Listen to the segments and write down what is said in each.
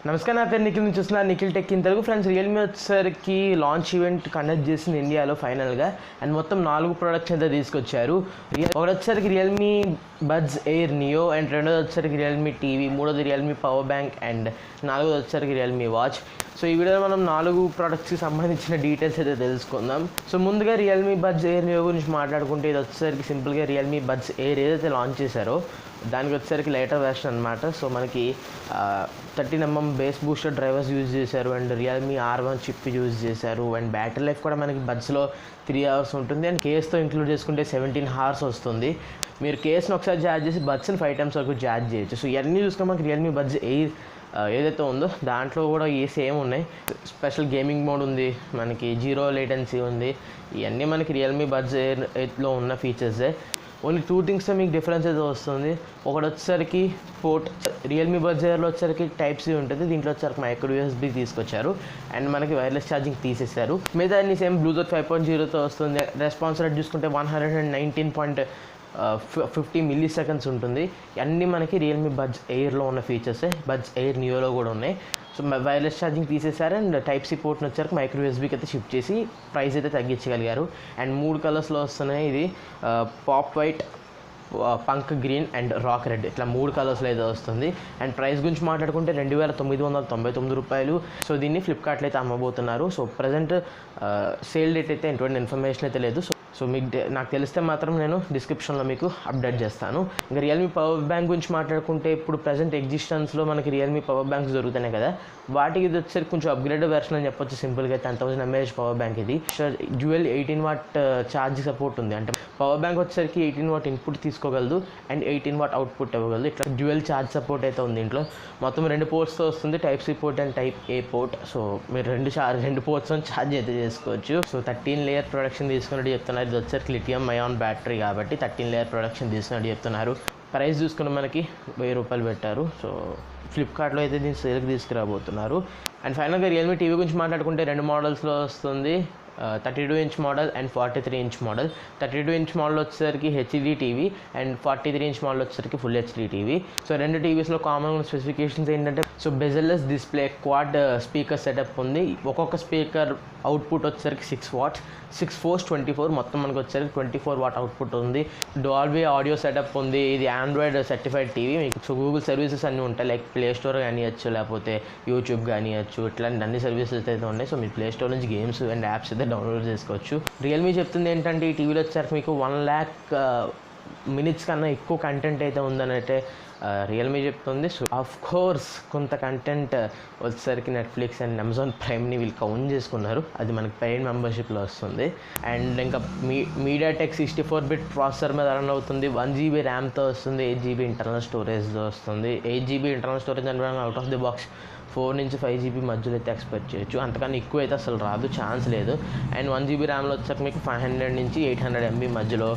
నమస్కారం, నా పేరు నిఖిల్ నుంచి చూస్తున్నారు Nikhil tech in Telugu. Friends, Realme వచ్చేసరికి లాంచ్ ఈవెంట్ కండక్ట్ చేసింది ఇండియాలో ఫైనల్గా. అండ్ మొత్తం 4 ప్రొడక్ట్స్ అయితే తీసుకొచ్చారు. ఒకటి వచ్చేసరికి Realme Buds air neo, and రెండోది వచ్చేసరికి రియల్మీ టీవీ, మూడోది రియల్మీ పవర్ బ్యాంక్, అండ్ నాలుగోది వచ్చేసరికి రియల్మీ వాచ్. సో ఈ వీడియోలో మనం 4 ప్రోడక్ట్స్కి సంబంధించిన డీటెయిల్స్ అయితే తెలుసుకుందాం. సో ముందుగా రియల్మీ బడ్స్ ఎయిర్ నియో గురించి మాట్లాడుకుంటే, ఇది వచ్చేసరికి సింపుల్గా రియల్మీ బడ్స్ ఎయిర్ ఏదైతే లాంచ్ చేశారో దానికి వచ్చేసరికి లైటర్ వెర్షన్ అనమాట. సో మనకి 13mm bass booster drivers use చేశారు, and Realme R1 chip use చేశారు. అండ్ బ్యాటరీ లైఫ్ కూడా మనకి బడ్స్లో 3 hours ఉంటుంది, అండ్ కేస్తో ఇంక్లూడ్ చేసుకుంటే 17 hours వస్తుంది. మీరు కేస్ని ఒకసారి ఛార్జ్ చేసి బడ్స్ని 5 times వరకు ఛార్జ్ చేయొచ్చు. సో ఇవన్నీ చూసుకుని మనకి రియల్మీ బడ్స్ ఎయిర్ ఏదైతే ఉందో దాంట్లో కూడా ఈ సేమ్ ఉన్నాయి. స్పెషల్ గేమింగ్ మోడ్ ఉంది, మనకి 0 latency ఉంది. ఇవన్నీ మనకి రియల్మీ బడ్స్ ఎయిర్లో ఉన్న ఫీచర్సే. ఓన్లీ 2 things మీకు డిఫరెన్స్ అయితే వస్తుంది. ఒకటి వచ్చేసరికి పోర్ట్, రియల్మీ బడ్స్ ఎయిర్లో వచ్చేసరికి Type-C ఉంటుంది, దీంట్లో వచ్చేసరికి మైక్రో USB తీసుకొచ్చారు, అండ్ మనకి వైర్లెస్ ఛార్జింగ్ తీసేశారు. మిగతా అన్ని సేమ్ బ్లూటూత్ 5.0తో వస్తుంది. రెస్పాన్స్ రేట్ చూసుకుంటే 119.50 milliseconds ఉంటుంది. అన్నీ మనకి రియల్మీ బడ్స్ ఎయిర్లో ఉన్న ఫీచర్సే బడ్స్ ఎయిర్ నియోలో కూడా ఉన్నాయి. సో వైర్లెస్ ఛార్జింగ్ తీసేశారు, అండ్ Type-C పోర్ట్ని వచ్చారు మైక్రో USBకి అయితే షిఫ్ట్ చేసి ప్రైస్ అయితే తగ్గించగలిగారు. అండ్ 3 కలర్స్లో వస్తున్నాయి. ఇది pop white, punk green, and rock red, ఇట్లా 3 కలర్స్లో అయితే వస్తుంది. అండ్ ప్రైస్ గురించి మాట్లాడుకుంటే 2999 రూపాయలు. సో దీన్ని ఫ్లిప్కార్ట్లో అయితే అమ్మబోతున్నారు. సో ప్రజెంట్ సేల్ డేట్ అయితే ఎటువంటి ఇన్ఫర్మేషన్ అయితే లేదు. సో మీకు నాకు తెలిస్తే మాత్రం నేను డిస్క్రిప్షన్లో మీకు అప్డేట్ చేస్తాను. ఇంకా రియల్మీ పవర్ బ్యాంక్ గురించి మాట్లాడుకుంటే, ఇప్పుడు ప్రజెంట్ ఎగ్జిస్టెన్స్లో మనకి రియల్మీ పవర్ బ్యాంక్స్ దొరుకుతున్నాయి కదా, వాటికి ఇది వచ్చేసరికి కొంచెం అప్గ్రేడ్ వెర్షన్ అని చెప్పొచ్చు. సింపుల్గా 10,000 mAh పవర్ బ్యాంక్. ఇది డ్యూయల్ 18 watt ఛార్జ్ సపోర్ట్ ఉంది. అంటే పవర్ బ్యాంక్ వచ్చేసరికి 18 watt ఇన్పుట్ తీసుకోగలదు, అండ్ 18 watt అవుట్పుట్ ఇవ్వగలదు. ఇట్లా డ్యూయల్ ఛార్జ్ సపోర్ట్ అయితే ఉంది. దీంట్లో మొత్తం 2 పోర్ట్స్తో వస్తుంది, Type-C port and Type-A port. So మీరు 2 పోర్ట్స్తో ఛార్జ్ అయితే చేసుకోవచ్చు. సో 13 layer ప్రొడక్షన్ తీసుకున్నట్టు చెప్తున్నారు. ఇది వచ్చేసరికి లిథియం అయాన్ బ్యాటరీ కాబట్టి 13 layer ప్రొడక్షన్ తీసుకున్నట్టు చెప్తున్నారు. ప్రైస్ చూసుకుని మనకి 1000 రూపాయలు పెట్టారు. సో ఫ్లిప్కార్ట్లో అయితే దీన్ని సేల్కి తీసుకురాబోతున్నారు. అండ్ ఫైనల్గా రియల్మీ టీవీ గురించి మాట్లాడుకుంటే 2 మోడల్స్లో వస్తుంది, 32-inch model and 43-inch model. 32-inch model వచ్చేసరికి HD TV, and 43-inch model వచ్చేసరికి ఫుల్ హెచ్డి టీవీ. సో 2 టీవీస్లో కామన్ స్పెసిఫికేషన్స్ ఏంటంటే, so bezelless display, quad speaker setup ఉంది. ఒక్కొక్క స్పీకర్ అవుట్పుట్ వచ్చేసరికి 6 watts, 6 4s 24, మొత్తం మనకు వచ్చేసరికి 24 watt అవుట్పుట్ ఉంది. డాల్బీ ఆడియో సెటప్ ఉంది. ఇది ఆండ్రాయిడ్ సర్టిఫైడ్ టీవీ. మీకు సో గూగుల్ సర్వీసెస్ అన్నీ ఉంటాయి, లైక్ ప్లే స్టోర్ కానివ్వచ్చు, లేకపోతే యూట్యూబ్ కానివ్వచ్చు, ఇట్లాంటి అన్ని సర్వీసెస్ అయితే ఉన్నాయి. సో మీరు ప్లే స్టోర్ నుంచి గేమ్స్ అండ్ యాప్స్ అయితే డౌన్లోడ్ చేసుకోవచ్చు. రియల్మీ చెప్తుంది ఏంటంటే, ఈ టీవీలో వచ్చేసరికి మీకు 1 lakh minutes కన్నా ఎక్కువ కంటెంట్ అయితే ఉందని అయితే రియల్మీ చెప్తుంది. సో ఆఫ్ కోర్స్ కొంత కంటెంట్ వచ్చేసరికి నెట్ఫ్లిక్స్ అండ్ అమెజాన్ ప్రైమ్ని వీళ్ళు కౌంట్ చేసుకున్నారు, అది మనకి పెయిడ్ మెంబర్షిప్లో వస్తుంది. అండ్ ఇంకా మీడియాటెక్ 64-bit ప్రాసెసర్ మీద రన్ అవుతుంది. 1GB ర్యామ్తో వస్తుంది, 8GB ఇంటర్నల్ స్టోరేజ్తో వస్తుంది. 8GB ఇంటర్నల్ స్టోరేజ్ అంటే అవుట్ ఆఫ్ ది బాక్స్ 4 నుంచి 5GB మధ్యలో అయితే ఎక్స్పెక్ట్ చేయొచ్చు. అంతకన్నా ఎక్కువ అయితే అసలు రాదు, ఛాన్స్ లేదు. అండ్ 1GB ర్యామ్లో వచ్చాక మీకు 500 నుంచి 800 MB మధ్యలో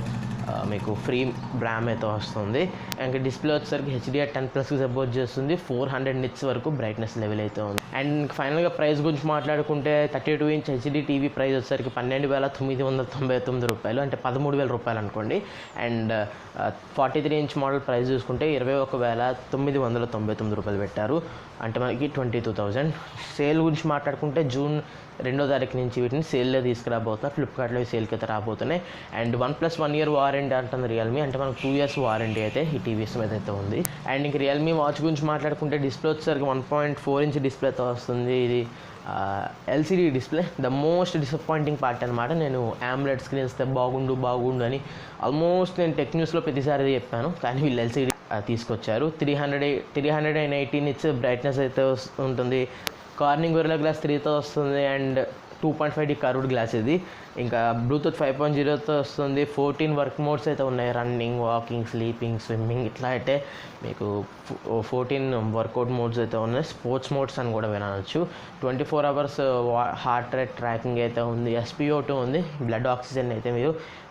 మీకు ఫ్రీ ర్యామ్ అయితే వస్తుంది. ఇంకా డిస్ప్లే వచ్చేసరికి HDR10+కి సపోర్ట్ చేస్తుంది. 400 nits వరకు బ్రైట్నెస్ లెవెల్ అయితే ఉంది. అండ్ ఫైనల్గా ప్రైస్ గురించి మాట్లాడుకుంటే, 32-inch హెచ్డి టీవీ ప్రైస్ వచ్చేసరికి 12,999 రూపాయలు, అంటే 13,000 రూపాయలు అనుకోండి. అండ్ 43-inch మోడల్ ప్రైస్ చూసుకుంటే 21,999 రూపాయలు పెట్టారు, అంటే మనకి 22,000. సేల్ గురించి మాట్లాడుకుంటే జూన్ 2వ తారీఖు నుంచి వీటిని సేల్లో తీసుకురాబోతున్నారు. ఫ్లిప్కార్ట్లో సేల్కి అయితే రాబోతున్నాయి. అండ్ 1+1 year వారంటీ అంటుంది రియల్మీ, అంటే మనకు 2 years వారంటీ అయితే ఈ టీవీస్ మీద అయితే ఉంది. అండ్ ఇంక రియల్మీ వాచ్ గురించి మాట్లాడుకుంటే, డిస్ప్లే వచ్చేసరికి 1.4-inch డిస్ప్లేతో వస్తుంది. ఇది LCD display, the most disappointing part అనమాట. నేను AMOLED స్క్రీన్స్ బాగుండు అని ఆల్మోస్ట్ నేను టెక్ న్యూస్లో ప్రతిసారి చెప్పాను, కానీ వీళ్ళు LCD తీసుకొచ్చారు. 318 nits బ్రైట్నెస్ అయితే ఉంటుంది. కార్నింగ్ గొరిల్లా గ్లాస్ 3తో వస్తుంది, అండ్ 2.5D కర్వ్డ్ గ్లాస్ ఇది. ఇంకా బ్లూటూత్ 5.0తో వస్తుంది. 14 వర్క్ మోడ్స్ అయితే ఉన్నాయి, రన్నింగ్, వాకింగ్, స్లీపింగ్, స్విమ్మింగ్, ఇట్లా అయితే మీకు 14 వర్కౌట్ మోడ్స్ అయితే ఉన్నాయి. స్పోర్ట్స్ మోడ్స్ అని కూడా వినవచ్చు. 24 hours హార్ట్ రేట్ ట్రాకింగ్ అయితే ఉంది. SpO2 ఉంది, బ్లడ్ ఆక్సిజన్ అయితే మీరు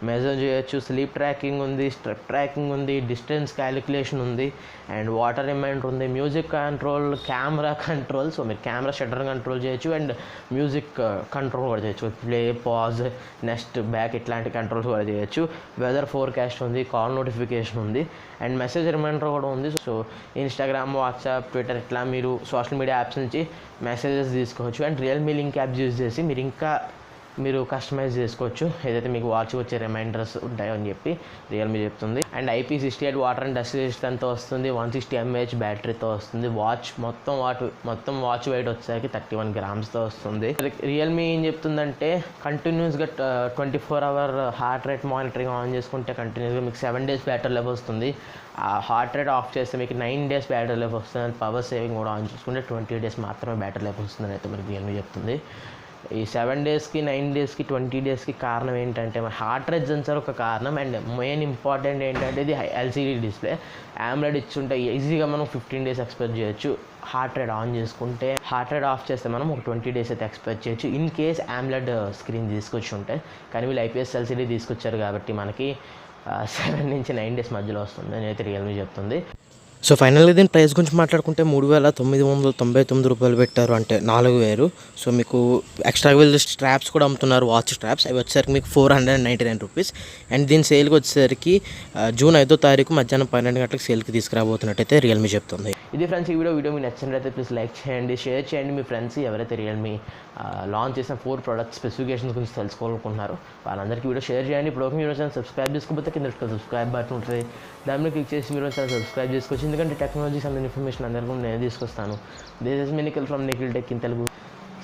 మెజర్ చేయొచ్చు. స్లీప్ ట్రాకింగ్ ఉంది, స్ట్రెప్ ట్రాకింగ్ ఉంది, డిస్టెన్స్ క్యాలిక్యులేషన్ ఉంది, అండ్ వాటర్ రిమైండర్ ఉంది, music control, camera control. So మీరు కెమెరా షట్టర్ కంట్రోల్ చేయొచ్చు, అండ్ మ్యూజిక్ కంట్రోల్ కూడా చేయొచ్చు, ప్లే, పాజ్, నెక్స్ట్ బ్యాక్ ఇట్లాంటి కంట్రోల్స్ కూడా చేయొచ్చు. వెదర్ ఫోర్కాస్ట్ ఉంది, కాల్ నోటిఫికేషన్ ఉంది, అండ్ మెసేజ్ రిమైండర్ కూడా ఉంది. సో ఇన్స్టాగ్రామ్, వాట్సాప్, ట్విట్టర్ ఇట్లా మీరు సోషల్ మీడియా యాప్స్ నుంచి మెసేజెస్ తీసుకోవచ్చు. And Realme link apps use చేసి మీరు కస్టమైజ్ చేసుకోవచ్చు ఏదైతే మీకు వాచ్ వచ్చే రిమైండర్స్ ఉంటాయో అని చెప్పి రియల్మీ చెప్తుంది. And IP68 water and dust రెసిస్టెంట్తో వస్తుంది, 160 mAh బ్యాటరీతో వస్తుంది. మొత్తం వాచ్ వెయిట్ వచ్చేసరికి 31 grams వస్తుంది. రియల్మీ ఏం చెప్తుందంటే కంటిన్యూస్గా 24 hour heart rate monitoring on చేసుకుంటే కంటిన్యూస్గా మీకు 7 days బ్యాటరీ లైఫ్ వస్తుంది. ఆ హార్ట్ రేట్ ఆఫ్ చేస్తే మీకు 9 days బ్యాటరీ లైఫ్ వస్తుంది. పవర్ సేవింగ్ కూడా ఆన్ చేసుకుంటే 20 days మాత్రమే బ్యాటరీ లైఫ్ వస్తుందని అయితే మనకి రియల్మీ చెప్తుంది. ఈ 7 daysకి 9 daysకి 20 daysకి కారణం ఏంటంటే మన హార్ట్ రేట్ సెన్సర్ ఒక కారణం. అండ్ మెయిన్ ఇంపార్టెంట్ ఏంటంటే ఇది LCD డిస్ప్లే. AMOLED ఇచ్చుంటే ఈజీగా మనం 15 days ఎక్స్పెక్ట్ చేయొచ్చు. హార్ట్ రేట్ ఆన్ చేసుకుంటే, హార్ట్ రేట్ ఆఫ్ చేస్తే మనం ఒక 20 days అయితే ఎక్స్పెక్ట్ చేయొచ్చు ఇన్ కేస్ AMOLED స్క్రీన్ తీసుకొచ్చి ఉంటే. కానీ వీళ్ళు IPS LCD తీసుకొచ్చారు కాబట్టి మనకి 7 నుంచి 9 days మధ్యలో వస్తుంది అని అయితే రియల్మీ చెప్తుంది. సో ఫైనల్గా దీని ప్రైస్ గురించి మాట్లాడుకుంటే 3,999 రూపాయలు పెట్టారు, అంటే 4,000. సో మీకు ఎక్స్ట్రా వీల్ స్ట్రాప్స్ కూడా అమ్ముతున్నారు, వాచ్ స్ట్రాప్స్. అవి వచ్చేసరికి మీకు 499 రూపీస్. అండ్ దీని సేల్కి వచ్చేసరికి June 5వ తారీఖు మధ్యాహ్నం 12 గంటలకు సేల్కి తీసుకురాబోతున్నట్టయితే రియల్మీ చెప్తుంది. ఇది ఫ్రెండ్స్ ఈ వీడియో మీకు నచ్చినట్లయితే ప్లీజ్ లైక్ చేయండి, షేర్ చేయండి. మీ ఫ్రెండ్స్ ఎవరైతే రియల్మీ లాంచ్ చేసిన 4 ప్రొడక్ట్ స్పెసిఫికేషన్స్ గురించి తెలుసుకోవాలనుకుంటున్నారు వాళ్ళందరికీ వీడియో షేర్ చేయండి. ఇప్పుడు మీరు ఛానల్ సబ్స్క్రైబ్ చేసుకోకపోతే కింద సబ్స్క్రైబ్ బటన్ ఉంటుంది, దాని మీద క్లిక్ చేసి మీరు ఛానల్ సబ్స్క్రైబ్ చేసుకోవచ్చు. ఎందుకంటే టెక్నాలజీ సంబంధించిన ఇన్ఫర్మేషన్ అందరికీ నేను తీసుకొస్తాను. This is me Nikhil from Nikhil tech in Telugu,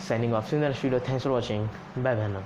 signing off. See you in the next video. Thanks for watching. Bye by.